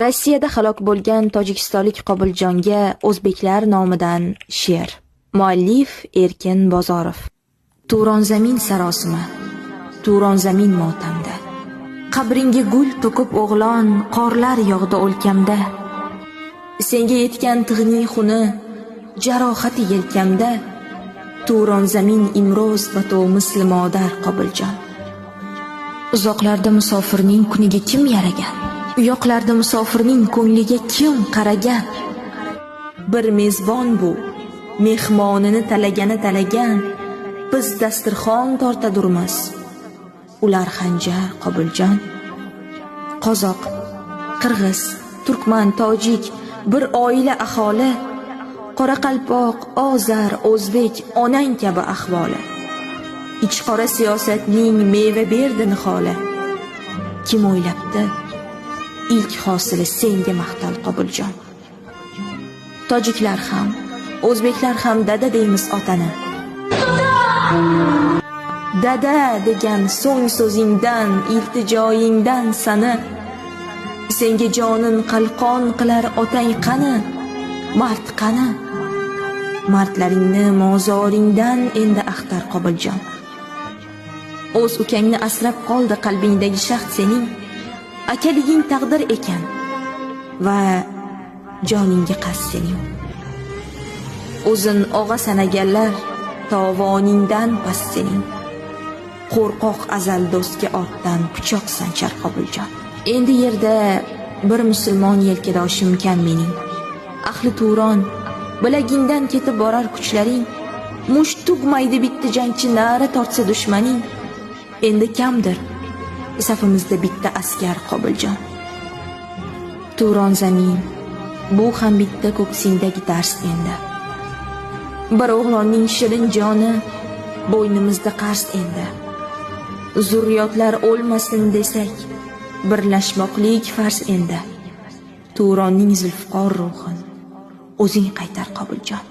Rossiyada halok bo'lgan tojikistonlik Qobiljonga o'zbeklar nomidan she'r. Muallif Erkin Bozorov. Turon zamin sarosima, Turon zamin motamda. Qabringga gul to'kib o'g'lon, qorlar yog'di o'lkamda. Senga yetgan tig'ning xuni, jarohati yelkamda. Turon zamin imroz va to muslimodar Qobiljon. Uzoqlarda musofirning kuniga kim yaragan? U yoqlarda musofirning ko'ngliga kim qaragan? Bir mezbon bu, mehmonini talagan, biz dasturxon tortadurmiz. Ular xanjar Qobiljon. Qozoq, qirg'iz, turkman, tojik, bir oila aholi. Qoraqalpoq, ozar, o'zbek, onang kabi ahvoli. Ichqora siyosatning meva berdi niholi. Kim o'ylabdi? İlk hosili senga maqtal Qobiljon. Tojiklar ham, o'zbeklar ham dada deymiz otani. Dada degan so'ng so'zingdan, iltijoyingdan sana. Senga jonin qalqon qilar otang qani? Mard qani? Mardlaringni mozoringdan endi axtar Qobiljon. O'z ukangni asrab qoldi qalbingdagi shaxt sening. Akaliging taqdir ekan va joningga qasd sening. O'zin og'a sanaganlar tovoningdan past sening. Qo'rqoq azal do'stga ortdan pichoq sanchar Qobiljon. Endi yerda bir musulmon yelkadoshim kam mening. Ahli Turon, bilagingdan ketib borar kuchlaring. Mush tugmaydi bitta jangchi nara tortsa dushmaning. Endi kamdir safimizda bitta askar Qobiljon. Turon zamin, bu ham bitta ko'ksingdagi dars endi. Bir o'g'lonning shirin joni bo'ynimizda qarz endi. Zurriyotlar o'lmasin desak, birlashmoqlik farz endi. Turonning zulfiqor ruhin o'zing qaytar Qobiljon.